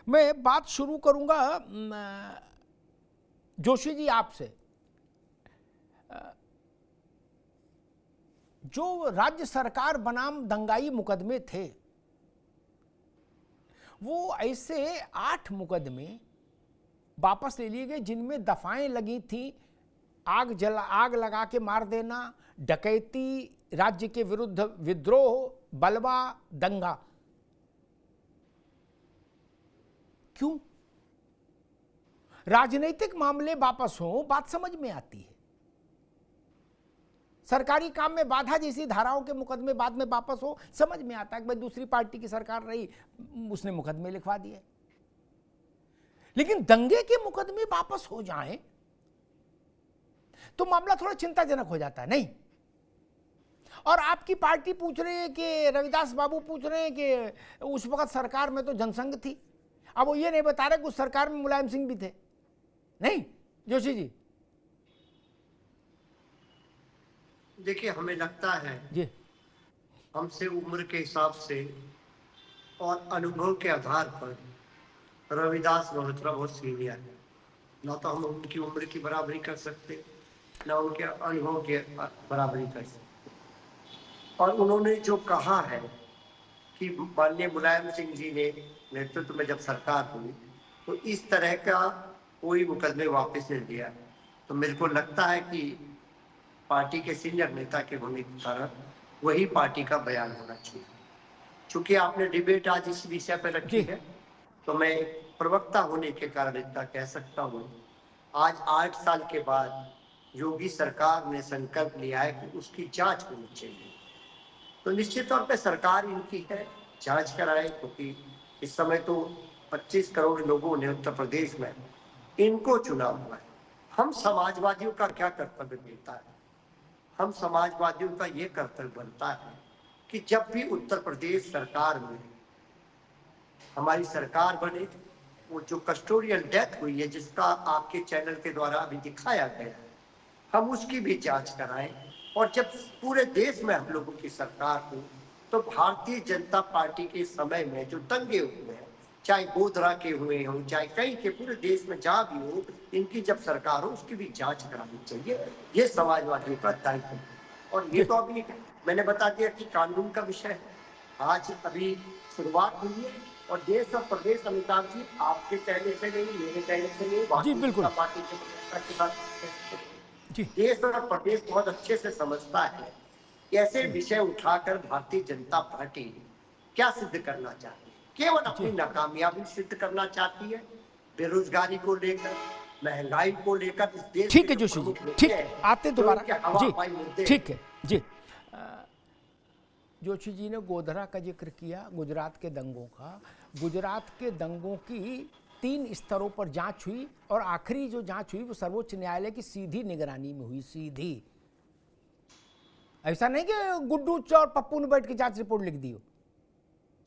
मैं बात शुरू करूंगा जोशी जी आपसे। जो राज्य सरकार बनाम दंगाई मुकदमे थे, वो ऐसे 8 मुकदमे वापस ले लिए गए जिनमें दफाएं लगी थी, आग लगा के मार देना, डकैती, राज्य के विरुद्ध विद्रोह, बलवा, दंगा। क्यों? राजनीतिक मामले वापस हो, बात समझ में आती है। सरकारी काम में बाधा जैसी धाराओं के मुकदमे बाद में वापस हो, समझ में आता है कि भाई दूसरी पार्टी की सरकार रही, उसने मुकदमे लिखवा दिए। लेकिन दंगे के मुकदमे वापस हो जाएं तो मामला थोड़ा चिंताजनक हो जाता है, नहीं? और आपकी पार्टी पूछ रही है कि रविदास बाबू पूछ रहे हैं कि उस वक्त सरकार में तो जनसंघ थी। अब वो ये नहीं बता रहे कि उस सरकार में मुलायम सिंह भी थे, नहीं जोशी जी? देखिए, हमें लगता है जी, हमसे उम्र के हिसाब से और अनुभव के आधार पर रविदास मल्होत्रा बहुत सीनियर है। ना तो हम उनकी उम्र की बराबरी कर सकते, ना उनके अनुभव के बराबरी कर सकते। और उन्होंने जो कहा है कि माननीय मुलायम सिंह जी ने नेतृत्व में जब सरकार हुई तो इस तरह का कोई मुकदमे वापस नहीं लिया, तो मेरे को लगता है कि पार्टी के सीनियर नेता के होने के कारण वही पार्टी का बयान होना चाहिए। चूंकि आपने डिबेट आज इस विषय पर रखी है, तो मैं प्रवक्ता होने के कारण इतना कह सकता हूँ। आज 8 साल के बाद योगी सरकार ने संकल्प लिया है कि उसकी जांच होनी चाहिए, तो निश्चित तौर पे सरकार इनकी है, जांच कराए, क्योंकि इस समय तो 25 करोड़ लोगों ने उत्तर प्रदेश में इनको चुना हुआ है। हम समाजवादियों का क्या कर्तव्य बनता है? हम समाजवादियों का ये कर्तव्य बनता है कि जब भी उत्तर प्रदेश सरकार में हमारी सरकार बने, वो जो कस्टोडियल डेथ हुई है जिसका आपके चैनल के द्वारा अभी दिखाया गया, हम उसकी भी जांच कराएं। और जब पूरे देश में हम लोगों की सरकार हो, तो भारतीय जनता पार्टी के समय में जो दंगे हुए हैं, चाहे गोधरा के हुए हो, चाहे कहीं के, पूरे देश में जहाँ भी हो, इनकी जब सरकार हो उसकी भी जांच करानी चाहिए। ये समाजवादियों का दायित्व है। और ये तो अभी मैंने बता दिया कि कानून का विषय है। आज अभी शुरुआत हुई है और देश और प्रदेश, अमिताभ जी, आपके कहने से नहीं, मेरे कहने से नहीं, जी, बिल्कुल पार्टी के बात जी। देश और प्रदेश बहुत अच्छे से समझता है कि ऐसे विषय उठाकर भारतीय जनता पार्टी क्या सिद्ध करना चाहती है। केवल अपनी नाकामयाबी सिद्ध करना चाहती है। बेरोजगारी को लेकर, महंगाई को लेकर इस देश ठीक है जोशी जी, ठीक है, आते दोबारा जी, ठीक है जी। जोशी जी ने गोधरा का जिक्र किया, गुजरात के दंगों का। गुजरात के दंगों की 3 स्तरों पर जांच हुई और आखिरी जो जांच हुई वो सर्वोच्च न्यायालय की सीधी निगरानी में हुई, सीधी। ऐसा नहीं कि गुड्डू और पप्पू ने बैठ के जांच रिपोर्ट लिख दी हो।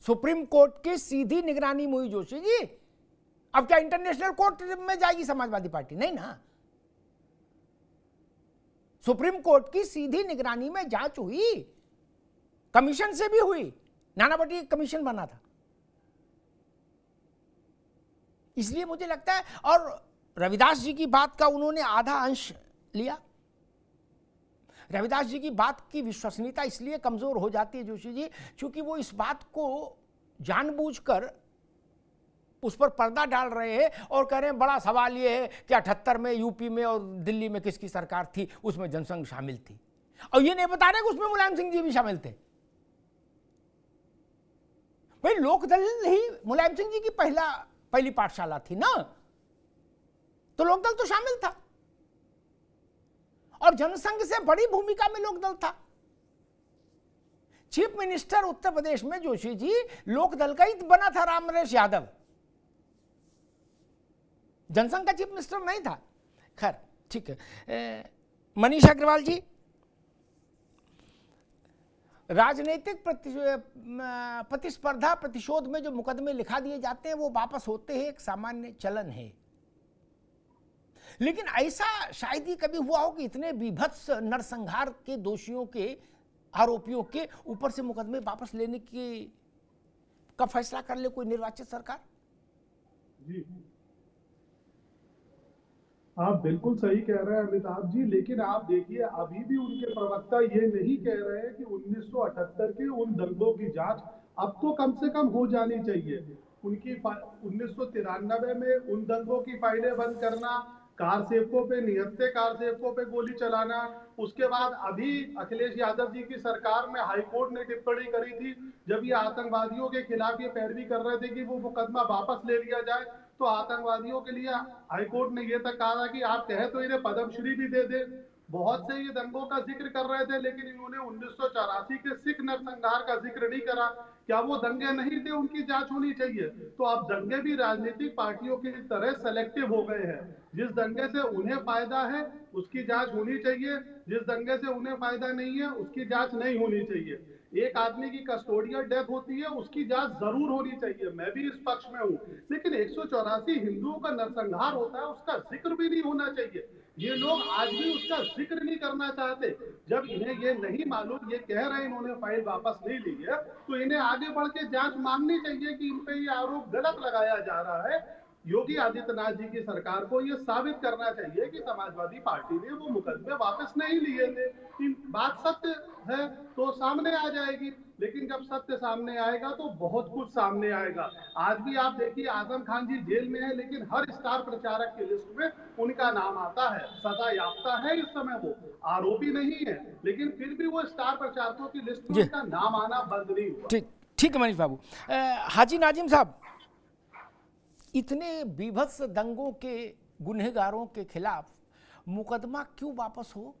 सुप्रीम कोर्ट की सीधी निगरानी में हुई जोशी जी। अब क्या इंटरनेशनल कोर्ट में जाएगी समाजवादी पार्टी? नहीं ना। सुप्रीम कोर्ट की सीधी निगरानी में जांच हुई, कमीशन से भी हुई। नानावटी कमीशन बना था। इसलिए मुझे लगता है, और रविदास जी की बात का उन्होंने आधा अंश लिया। रविदास जी की बात की विश्वसनीयता इसलिए कमजोर हो जाती है जोशी जी, क्योंकि वो इस बात को जानबूझकर उस पर पर्दा डाल रहे हैं और कह रहे हैं बड़ा सवाल ये है कि 78 में यूपी में और दिल्ली में किसकी सरकार थी, उसमें जनसंघ शामिल थी। और ये नहीं बता रहे कि उसमें मुलायम सिंह जी भी शामिल थे। भाई लोकदल ही मुलायम सिंह जी की पहली पाठशाला थी ना, तो लोकदल तो शामिल था और जनसंघ से बड़ी भूमिका में लोकदल था। चीफ मिनिस्टर उत्तर प्रदेश में जोशी जी लोकदल का ही बना था, राम नरेश यादव, जनसंघ का चीफ मिनिस्टर नहीं था। खैर ठीक है। मनीष अग्रवाल जी, राजनीतिक प्रतिस्पर्धा प्रतिशोध में जो मुकदमे लिखा दिए जाते हैं वो वापस होते हैं, एक सामान्य चलन है। लेकिन ऐसा शायद ही कभी हुआ हो कि इतने विभत्स नरसंहार के दोषियों के, आरोपियों के ऊपर से मुकदमे वापस लेने की का फैसला कर ले कोई निर्वाचित सरकार। आप बिल्कुल सही कह रहे हैं अमिताभ जी, लेकिन आप देखिए अभी भी उनके प्रवक्ता ये नहीं कह रहे हैं कि 1978 के उन दंगों की जांच अब तो कम से कम हो जानी चाहिए। उनकी 1993 में उन दंगों की फाइलें बंद करना, कार सेवकों पे, निहत्थे कार सेवकों पे गोली चलाना, उसके बाद अभी अखिलेश यादव जी की सरकार में हाईकोर्ट ने टिप्पणी करी थी जब ये आतंकवादियों के खिलाफ ये पैरवी कर रहे थे कि वो मुकदमा वापस ले लिया जाए, तो आतंकवादियों के लिए हाईकोर्ट ने यह तक कहा था कि आप कहे तो इन्हें पद्मश्री भी दे दे। बहुत से ये दंगों का जिक्र कर रहे थे, लेकिन इन्होंने 1984 के सिख नरसंहार का जिक्र नहीं करा। क्या वो दंगे नहीं थे? उनकी जांच होनी चाहिए। तो अब दंगे भी राजनीतिक पार्टियों की तरह सेलेक्टिव हो गए हैं। जिस दंगे से उन्हें फायदा है उसकी जांच होनी चाहिए, जिस दंगे से उन्हें फायदा नहीं है उसकी जांच नहीं होनी चाहिए। एक आदमी की कस्टोडियल डेथ होती है, उसकी जांच जरूर होनी चाहिए, मैं भी इस पक्ष में हूँ, लेकिन 184 हिंदुओं का नरसंहार होता है उसका जिक्र भी नहीं होना चाहिए। ये लोग आज भी उसका जिक्र नहीं करना चाहते। जब इन्हें ये नहीं मालूम, ये कह रहे हैं इन्होंने फाइल वापस नहीं ली है, तो इन्हें आगे बढ़ के जांच मांगनी चाहिए कि इन पे ये आरोप गलत लगाया जा रहा है। योगी आदित्यनाथ जी की सरकार को ये साबित करना चाहिए कि समाजवादी पार्टी ने वो मुकदमे वापस नहीं लिए थे। बात सत्य है तो सामने आ जाएगी, लेकिन जब सत्य सामने आएगा तो बहुत कुछ सामने आएगा। आज भी आप देखिए आजम खान जी जेल में है, लेकिन हर स्टार प्रचारक की लिस्ट में उनका नाम आता है। सजा याफ्ता है इस समय, वो आरोपी नहीं है, लेकिन फिर भी वो स्टार प्रचारकों की लिस्ट में उनका नाम आना बंद नहीं हुआ। ठीक ठीक है मनीष बाबू। हाजी नाजिम साहब, इतने बीभत्स दंगों के गुनहगारों के खिलाफ मुकदमा क्यों वापस हो?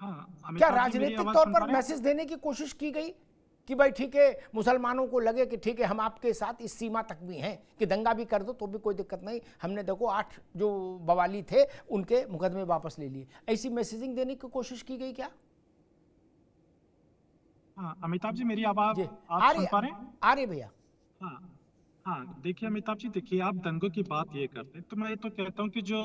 क्या राजनीतिक तौर पर मैसेज देने की कोशिश की गई कि भाई ठीक है, मुसलमानों को लगे कि ठीक है हम आपके साथ इस सीमा तक भी हैं कि दंगा भी कर दो तो भी कोई दिक्कत नहीं, हमने देखो 8 जो बवाली थे उनके मुकदमे वापस ले लिए, ऐसी मैसेजिंग देने की कोशिश की गई क्या? हाँ अमिताभ जी, मेरी आवाज आप सुन पा रहे हैं? आ रहे भैया। हाँ देखिए अमिताभ जी, देखिए आप दंगों की बात ये करते हैं तो मैं ये तो कहता हूँ कि जो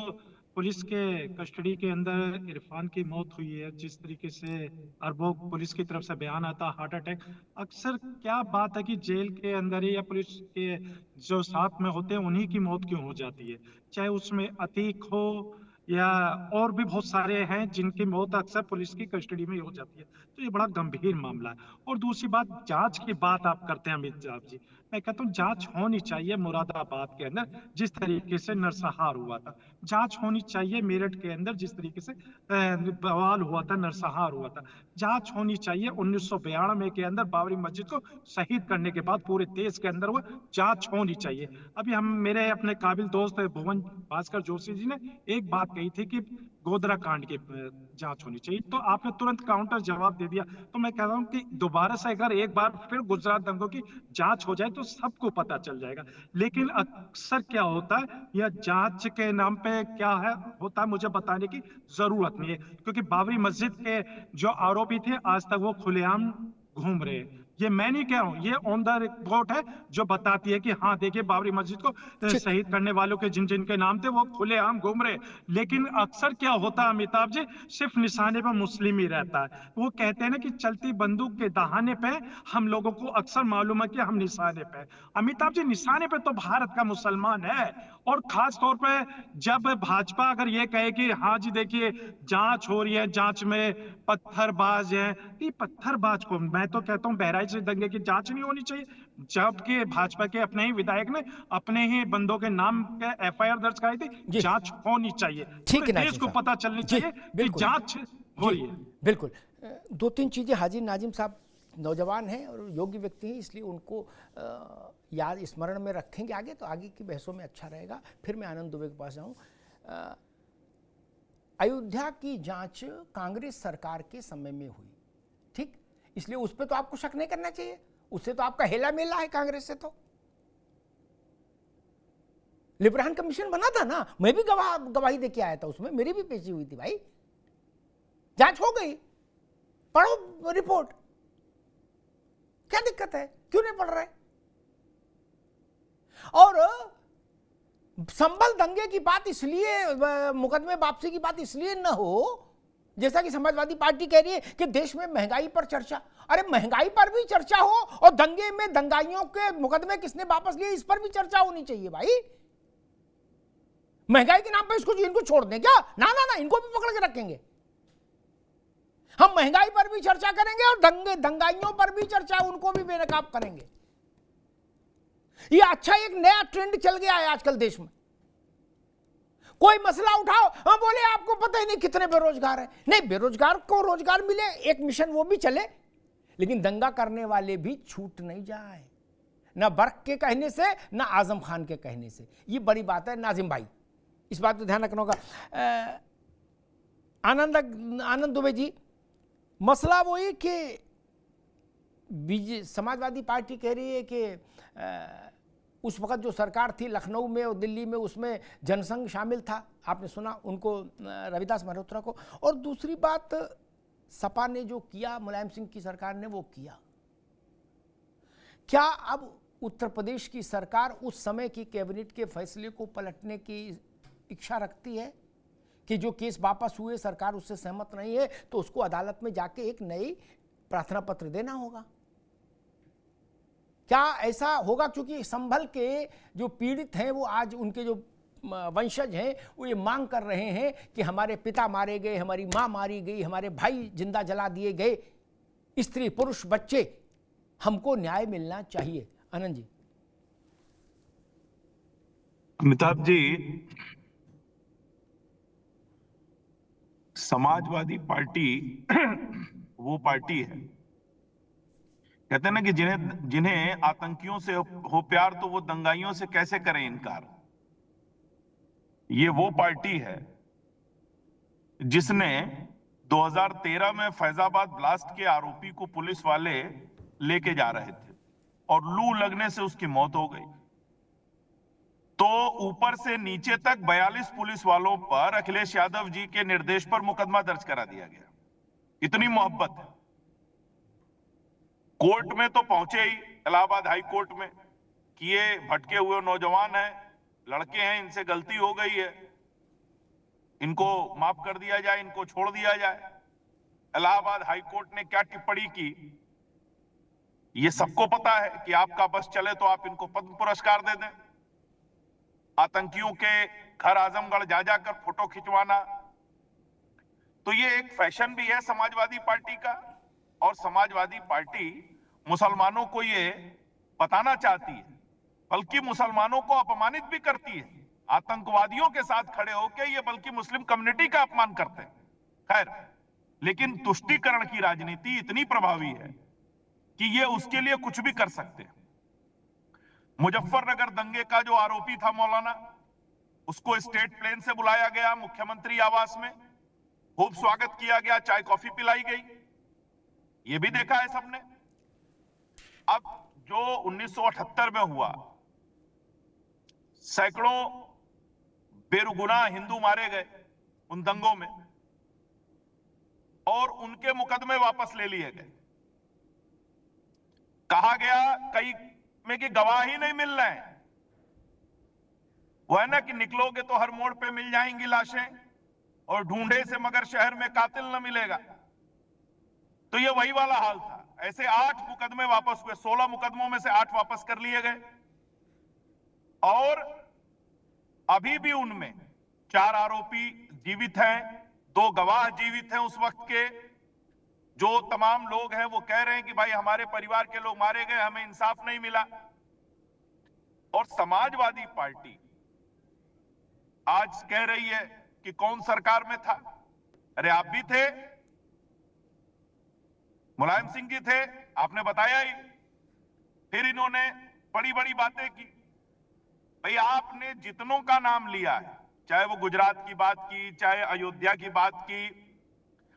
पुलिस के कस्टडी के अंदर इरफान की मौत हुई है, जिस तरीके से अरबों पुलिस की तरफ से बयान आता हार्ट अटैक, अक्सर क्या बात है कि जेल के अंदर ही या पुलिस के जो साथ में होते हैं उन्हीं की मौत क्यों हो जाती है, चाहे उसमें अतीक हो या और भी बहुत सारे हैं जिनकी मौत अक्सर पुलिस की कस्टडी में हो जाती है। तो ये बड़ा गंभीर मामला है। और दूसरी बात, जांच की बात आप करते हैं अमिताभ जी, मैं कहता हूँ जांच होनी चाहिए। मुरादाबाद के अंदर जिस तरीके से नरसंहार हुआ था, जांच होनी चाहिए। मेरठ के अंदर जिस तरीके से बवाल हुआ था, नरसंहार हुआ था, जांच होनी चाहिए। 1992 के अंदर बाबरी मस्जिद को शहीद करने के बाद पूरे देश के अंदर वो जांच होनी चाहिए। अभी हम मेरे अपने काबिल दोस्त भुवन भास्कर जोशी जी ने एक बात कही थी कि गोधरा कांड की जांच होनी चाहिए, तो आपने तुरंत काउंटर जवाब दे दिया। तो मैं कह रहा हूं कि दोबारा से अगर एक बार फिर गुजरात दंगों की जांच हो जाए तो सबको पता चल जाएगा। लेकिन अक्सर क्या होता है, यह जांच के नाम पे क्या है होता है मुझे बताने की जरूरत नहीं है, क्योंकि बाबरी मस्जिद के जो आरोपी थे आज तक वो खुलेआम घूम रहे हैं। ये मैं नहीं कह रहा हूं, ये ऑन द रिपोर्ट है जो बताती है कि हाँ देखिए बाबरी मस्जिद को शहीद करने वालों के जिन जिन के नाम थे वो खुलेआम घूम रहे। लेकिन अक्सर क्या होता है अमिताभ जी, सिर्फ निशाने पर मुस्लिम ही रहता है। वो कहते हैं ना कि चलती बंदूक के दहाने पे हम लोगों को अक्सर मालूम है कि हम निशाने पे। अमिताभ जी, निशाने पे तो भारत का मुसलमान है। और खास तौर पे जब भाजपा अगर ये कहे कि हाँ जी देखिए जांच हो रही है, जांच में पत्थरबाज है, ये पत्थरबाज को मैं तो कहता हूँ बहराइच से दंगे की जांच नहीं होनी चाहिए, जबकि भाजपा के अपने ही विधायक ने अपने ही बंदों के नाम के एफआईआर दर्ज कराई थी। जांच होनी चाहिए, ठीक है, देश को पता चलनी चाहिए कि जांच हो रही है। बिल्कुल। 2-3 चीजें हाजी नाजिम साहब नौजवान हैं और योग्य व्यक्ति हैं, इसलिए उनको याद स्मरण में रखेंगे आगे, तो आगे की बहसों में अच्छा रहेगा। फिर मैं आनंद दुबे के पास जाऊँ। अयोध्या की जांच कांग्रेस सरकार के समय में हुई, ठीक, इसलिए उस पर तो आपको शक नहीं करना चाहिए, उससे तो आपका हेला मेला है कांग्रेस से। तो लिब्रान कमीशन बना था ना, मैं भी गवाही देके आया था, उसमें मेरी भी पेशी हुई थी भाई। जांच हो गई, पढ़ो रिपोर्ट, क्या दिक्कत है, क्यों नहीं पढ़ रहे? और संभल दंगे की बात इसलिए, मुकदमे वापसी की बात इसलिए न हो, जैसा कि समाजवादी पार्टी कह रही है कि देश में महंगाई पर चर्चा। अरे महंगाई पर भी चर्चा हो और दंगे में दंगाइयों के मुकदमे किसने वापस लिए इस पर भी चर्चा होनी चाहिए भाई। महंगाई के नाम पे इसको इनको छोड़ दें क्या? ना ना ना, इनको भी पकड़ के रखेंगे। हम महंगाई पर भी चर्चा करेंगे और दंगाइयों पर भी चर्चा, उनको भी बेनकाब करेंगे। ये अच्छा एक नया ट्रेंड चल गया है आजकल देश में। कोई मसला उठाओ, हम बोले आपको पता ही नहीं कितने बेरोजगार हैं। नहीं, बेरोजगार को रोजगार मिले, एक मिशन वो भी चले, लेकिन दंगा करने वाले भी छूट नहीं जाए, ना बर्क के कहने से ना आजम खान के कहने से। ये बड़ी बात है नाजिम भाई, इस बात पर ध्यान रखना होगा। आनंद दुबे जी, मसला वो है कि समाजवादी पार्टी कह रही है कि उस वक्त जो सरकार थी लखनऊ में और दिल्ली में, उसमें जनसंघ शामिल था, आपने सुना उनको, रविदास मल्होत्रा को। और दूसरी बात, सपा ने जो किया, मुलायम सिंह की सरकार ने वो किया। क्या अब उत्तर प्रदेश की सरकार उस समय की कैबिनेट के फैसले को पलटने की इच्छा रखती है कि जो केस वापस हुए सरकार उससे सहमत नहीं है तो उसको अदालत में जाके एक नई प्रार्थना पत्र देना होगा? क्या ऐसा होगा? क्योंकि संभल के जो पीड़ित हैं वो आज उनके जो वंशज हैं वो ये मांग कर रहे हैं कि हमारे पिता मारे गए, हमारी माँ मारी गई, हमारे भाई जिंदा जला दिए गए, स्त्री पुरुष बच्चे, हमको न्याय मिलना चाहिए। आनंद जी। अमिताभ जी, समाजवादी पार्टी वो पार्टी है, कहते हैं ना कि जिन्हें आतंकियों से हो प्यार तो वो दंगाइयों से कैसे करें इनकार। ये वो पार्टी है जिसने 2013 में फैजाबाद ब्लास्ट के आरोपी को पुलिस वाले लेके जा रहे थे और लू लगने से उसकी मौत हो गई, तो ऊपर से नीचे तक 42 पुलिस वालों पर अखिलेश यादव जी के निर्देश पर मुकदमा दर्ज करा दिया गया। इतनी मोहब्बत है। कोर्ट में तो पहुंचे ही, इलाहाबाद हाई कोर्ट में, कि ये भटके हुए नौजवान हैं, लड़के हैं, इनसे गलती हो गई है, इनको माफ कर दिया जाए, इनको छोड़ दिया जाए। इलाहाबाद हाई कोर्ट ने क्या टिप्पणी की ये सबको पता है कि आपका बस चले तो आप इनको पद्म पुरस्कार दे दें। आतंकियों के घर आजमगढ़ जा जाकर फोटो खिंचवाना, तो ये एक फैशन भी है समाजवादी पार्टी का। और समाजवादी पार्टी मुसलमानों को ये बताना चाहती है, बल्कि मुसलमानों को अपमानित भी करती है। आतंकवादियों के साथ खड़े होकर ये बल्कि मुस्लिम कम्युनिटी का अपमान करते हैं। खैर, लेकिन तुष्टीकरण की राजनीति इतनी प्रभावी है कि ये उसके लिए कुछ भी कर सकते हैं। मुजफ्फरनगर दंगे का जो आरोपी था मौलाना, उसको स्टेट प्लेन से बुलाया गया, मुख्यमंत्री आवास में खूब स्वागत किया गया, चाय कॉफी पिलाई गई, ये भी देखा है सबने। अब जो 1978 में हुआ, सैकड़ों बेगुनाह हिंदू मारे गए उन दंगों में, और उनके मुकदमे वापस ले लिए गए। कहा गया कई में कि गवाह ही नहीं मिल रहे हैं। वो है ना कि निकलोगे तो हर मोड़ पे मिल जाएंगी लाशें, और ढूंढे से मगर शहर में कातिल न मिलेगा। तो ये वही वाला हाल था। ऐसे 8 मुकदमे वापस हुए, 16 मुकदमों में से 8 वापस कर लिए गए, और अभी भी उनमें 4 आरोपी जीवित हैं, 2 गवाह जीवित हैं उस वक्त के। जो तमाम लोग हैं वो कह रहे हैं कि भाई हमारे परिवार के लोग मारे गए, हमें इंसाफ नहीं मिला। और समाजवादी पार्टी आज कह रही है कि कौन सरकार में था। अरे आप भी थे, मुलायम सिंह जी थे, आपने बताया ही। फिर इन्होंने बड़ी बड़ी बातें की। भाई आपने जितनों का नाम लिया है, चाहे वो गुजरात की बात की, चाहे अयोध्या की बात की।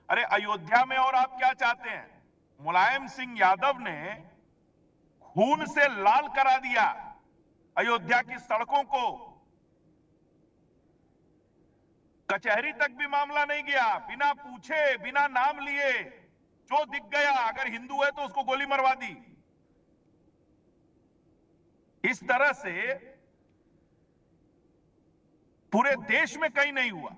अरे अयोध्या में और आप क्या चाहते हैं? मुलायम सिंह यादव ने खून से लाल करा दिया अयोध्या की सड़कों को। कचहरी तक भी मामला नहीं गया, बिना पूछे, बिना नाम लिए, जो दिख गया अगर हिंदू है तो उसको गोली मरवा दी। इस तरह से पूरे देश में कहीं नहीं हुआ।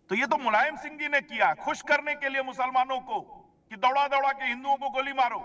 तो ये तो मुलायम सिंह जी ने किया, खुश करने के लिए मुसलमानों को, कि दौड़ा दौड़ा के हिंदुओं को गोली मारो।